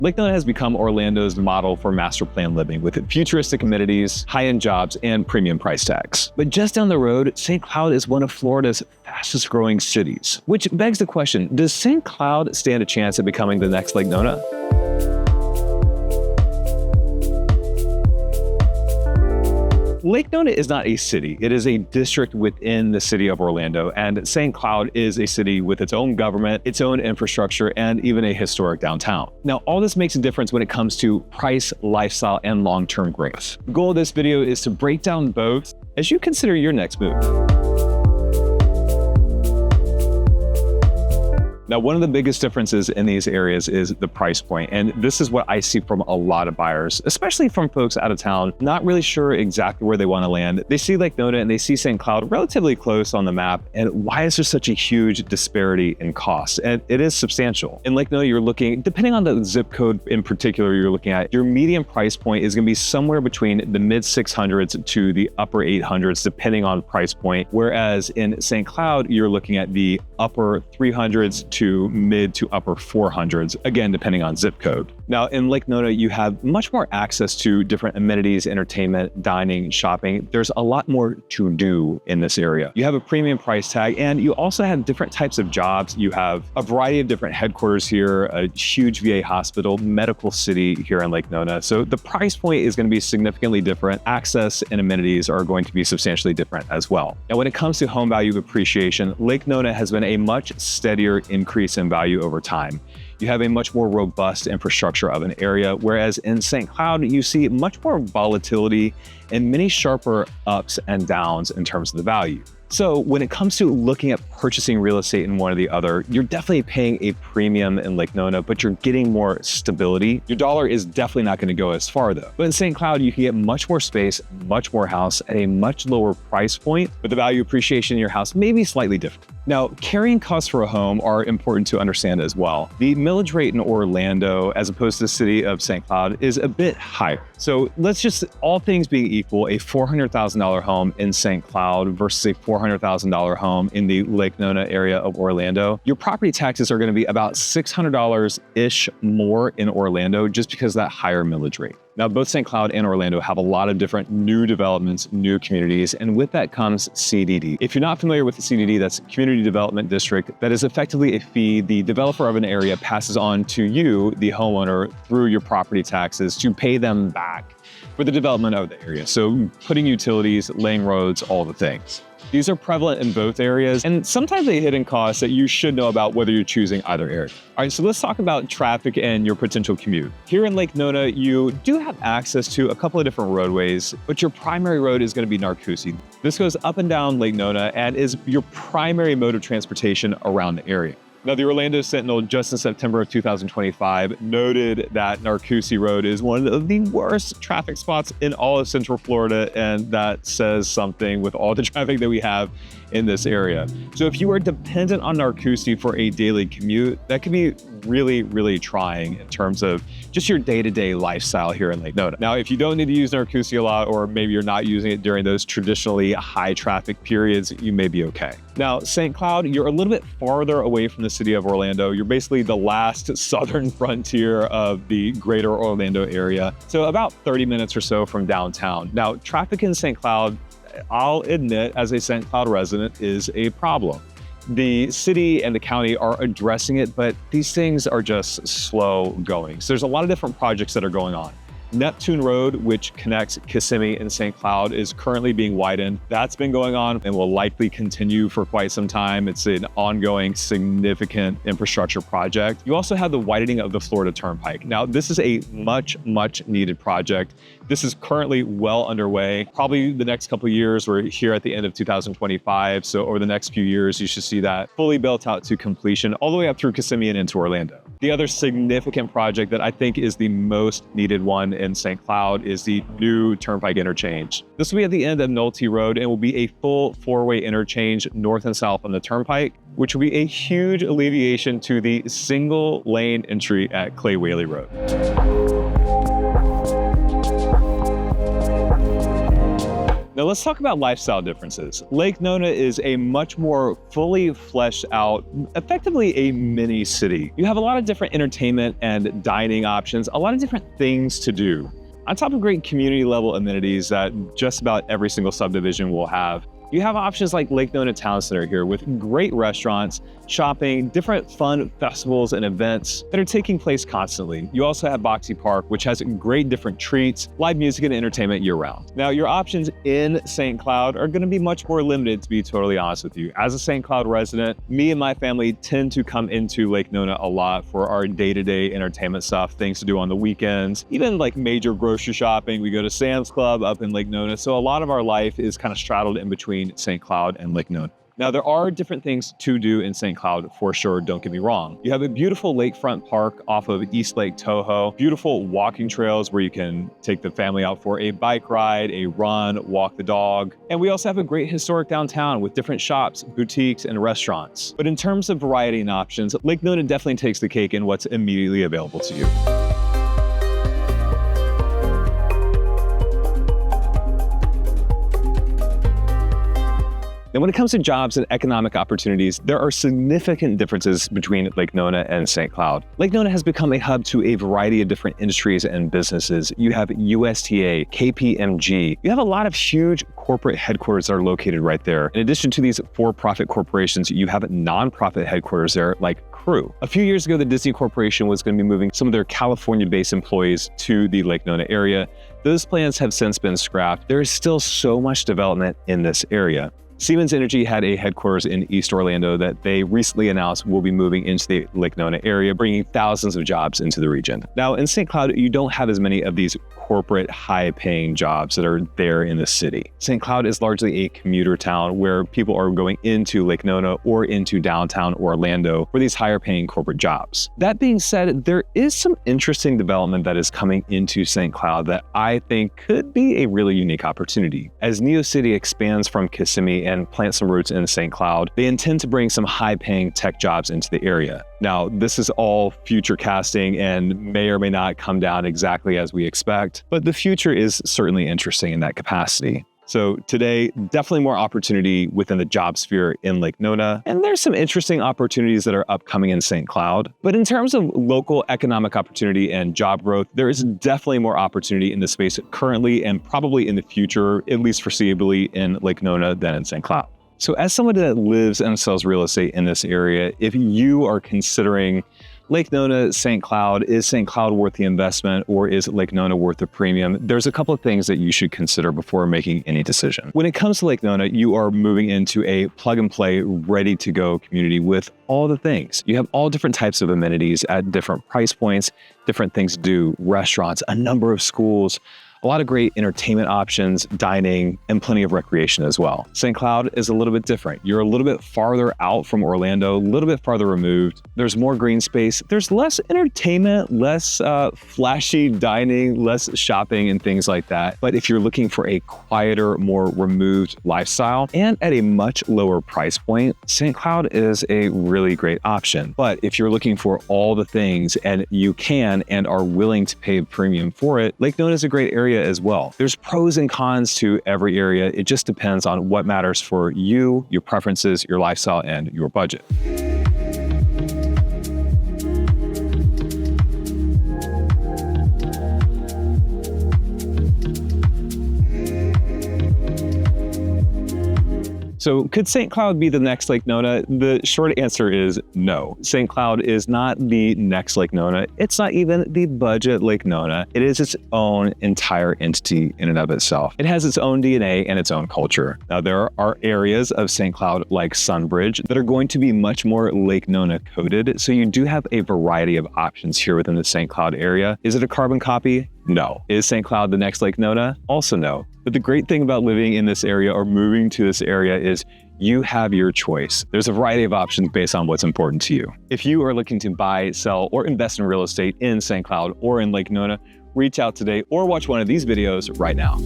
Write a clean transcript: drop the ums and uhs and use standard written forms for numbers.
Lake Nona has become Orlando's model for master plan living with futuristic amenities, high-end jobs, and premium price tags. But just down the road, St. Cloud is one of Florida's fastest growing cities, which begs the question, does St. Cloud stand a chance at becoming the next Lake Nona? Lake Nona is not a city. It is a district within the city of Orlando, and St. Cloud is a city with its own government, its own infrastructure, and even a historic downtown. Now, all this makes a difference when it comes to price, lifestyle, and long-term growth. The goal of this video is to break down both as you consider your next move. Now, one of the biggest differences in these areas is the price point. And this is what I see from a lot of buyers, especially from folks out of town, not really sure exactly where they want to land. They see Lake Nona and they see St. Cloud relatively close on the map. And why is there such a huge disparity in costs? And it is substantial. In Lake Nona, you're looking, depending on the zip code in particular you're looking at, your median price point is going to be somewhere between the mid 600s to the upper 800s, depending on price point. Whereas in St. Cloud, you're looking at the upper 300s to mid to upper 400s, again, depending on zip code. Now, in Lake Nona, you have much more access to different amenities, entertainment, dining, shopping. There's a lot more to do in this area. You have a premium price tag, and you also have different types of jobs. You have a variety of different headquarters here, a huge VA hospital, medical city here in Lake Nona. So the price point is going to be significantly different. Access and amenities are going to be substantially different as well. Now, when it comes to home value appreciation, Lake Nona has been a much steadier increase in value over time. You have a much more robust infrastructure of an area, whereas in St. Cloud, you see much more volatility and many sharper ups and downs in terms of the value. So when it comes to looking at purchasing real estate in one or the other, you're definitely paying a premium in Lake Nona, but you're getting more stability. Your dollar is definitely not going to go as far though. But in St. Cloud, you can get much more space, much more house at a much lower price point, but the value appreciation in your house may be slightly different. Now, carrying costs for a home are important to understand as well. The millage rate in Orlando, as opposed to the city of St. Cloud, is a bit higher. So let's just, all things being equal, a $400,000 home in St. Cloud versus a $400,000 home in the Lake Nona area of Orlando, your property taxes are going to be about $600-ish more in Orlando just because of that higher millage rate. Now, both St. Cloud and Orlando have a lot of different new developments, new communities, and with that comes CDD. If you're not familiar with the CDD, that's Community Development District. That is effectively a fee the developer of an area passes on to you, the homeowner, through your property taxes to pay them back for the development of the area. So putting utilities, laying roads, all the things. These are prevalent in both areas, and sometimes a hidden cost that you should know about whether you're choosing either area. All right, so let's talk about traffic and your potential commute. Here in Lake Nona, you do have access to a couple of different roadways, but your primary road is going to be Narcoossee. This goes up and down Lake Nona and is your primary mode of transportation around the area. Now, the Orlando Sentinel, just in September of 2025, noted that Narcoossee Road is one of the worst traffic spots in all of Central Florida, and that says something with all the traffic that we have in this area. So if you are dependent on Narcoossee for a daily commute, that can be really, really trying in terms of just your day-to-day lifestyle here in Lake Nona. Now, if you don't need to use Narcoossee a lot, or maybe you're not using it during those traditionally high traffic periods, you may be okay. Now, St. Cloud, you're a little bit farther away from the city of Orlando. You're basically the last southern frontier of the greater Orlando area. So about 30 minutes or so from downtown. Now, traffic in St. Cloud, I'll admit, as a St. Cloud resident, is a problem. The city and the county are addressing it, but these things are just slow going. So there's a lot of different projects that are going on. Neptune Road, which connects Kissimmee and St. Cloud, is currently being widened. That's been going on and will likely continue for quite some time. It's an ongoing, significant infrastructure project. You also have the widening of the Florida Turnpike. Now, this is a much needed project. This is currently well underway. Probably the next couple of years, we're here at the end of 2025. So over the next few years, you should see that fully built out to completion all the way up through Kissimmee and into Orlando. The other significant project that I think is the most needed one in St. Cloud is the new Turnpike interchange. This will be at the end of Nolte Road and will be a full four-way interchange north and south on the Turnpike, which will be a huge alleviation to the single lane entry at Clay Whaley Road. Now let's talk about lifestyle differences. Lake Nona is a much more fully fleshed out, effectively a mini city. You have a lot of different entertainment and dining options, a lot of different things to do. On top of great community level amenities that just about every single subdivision will have, you have options like Lake Nona Town Center here with great restaurants, shopping, different fun festivals and events that are taking place constantly. You also have Boxy Park, which has great different treats, live music and entertainment year round. Now, your options in St. Cloud are gonna be much more limited, to be totally honest with you. As a St. Cloud resident, me and my family tend to come into Lake Nona a lot for our day-to-day entertainment stuff, things to do on the weekends, even like major grocery shopping. We go to Sam's Club up in Lake Nona. So a lot of our life is kind of straddled in between St. Cloud and Lake Nona. Now, there are different things to do in St. Cloud for sure, don't get me wrong. You have a beautiful lakefront park off of East Lake Toho, beautiful walking trails where you can take the family out for a bike ride, a run, walk the dog. And we also have a great historic downtown with different shops, boutiques, and restaurants. But in terms of variety and options, Lake Nona definitely takes the cake in what's immediately available to you. Now, when it comes to jobs and economic opportunities, there are significant differences between Lake Nona and St. Cloud. Lake Nona has become a hub to a variety of different industries and businesses. You have USTA, KPMG. You have a lot of huge corporate headquarters that are located right there. In addition to these for-profit corporations, you have nonprofit headquarters there like Crew. A few years ago, the Disney Corporation was going to be moving some of their California-based employees to the Lake Nona area. Those plans have since been scrapped. There is still so much development in this area. Siemens Energy had a headquarters in East Orlando that they recently announced will be moving into the Lake Nona area, bringing thousands of jobs into the region. Now, in St. Cloud, you don't have as many of these corporate, high-paying jobs that are there in the city. St. Cloud is largely a commuter town where people are going into Lake Nona or into downtown Orlando for these higher-paying corporate jobs. That being said, there is some interesting development that is coming into St. Cloud that I think could be a really unique opportunity. As NeoCity expands from Kissimmee and plant some roots in St. Cloud, they intend to bring some high-paying tech jobs into the area. Now, this is all future casting and may or may not come down exactly as we expect, but the future is certainly interesting in that capacity. So today, definitely more opportunity within the job sphere in Lake Nona, and there's some interesting opportunities that are upcoming in St. Cloud. But in terms of local economic opportunity and job growth, there is definitely more opportunity in the space currently and probably in the future, at least foreseeably, in Lake Nona than in St. Cloud. So as someone that lives and sells real estate in this area, if you are considering Lake Nona, St. Cloud, is St. Cloud worth the investment or is Lake Nona worth the premium? There's a couple of things that you should consider before making any decision. When it comes to Lake Nona, you are moving into a plug and play, ready to go community with all the things. You have all different types of amenities at different price points, different things to do, restaurants, a number of schools, a lot of great entertainment options, dining, and plenty of recreation as well. St. Cloud is a little bit different. You're a little bit farther out from Orlando, a little bit farther removed. There's more green space. There's less entertainment, less flashy dining, less shopping and things like that. But if you're looking for a quieter, more removed lifestyle and at a much lower price point, St. Cloud is a really great option. But if you're looking for all the things and you can and are willing to pay a premium for it, Lake Nona is a great area as well. There's pros and cons to every area. It just depends on what matters for you, your preferences, your lifestyle, and your budget. So could St. Cloud be the next Lake Nona? The short answer is no. St. Cloud is not the next Lake Nona. It's not even the budget Lake Nona. It is its own entire entity in and of itself. It has its own DNA and its own culture. Now, there are areas of St. Cloud like Sunbridge that are going to be much more Lake Nona coded. So you do have a variety of options here within the St. Cloud area. Is it a carbon copy? No. Is St. Cloud the next Lake Nona? Also no. But the great thing about living in this area or moving to this area is you have your choice. There's a variety of options based on what's important to you. If you are looking to buy, sell, or invest in real estate in St. Cloud or in Lake Nona, reach out today or watch one of these videos right now.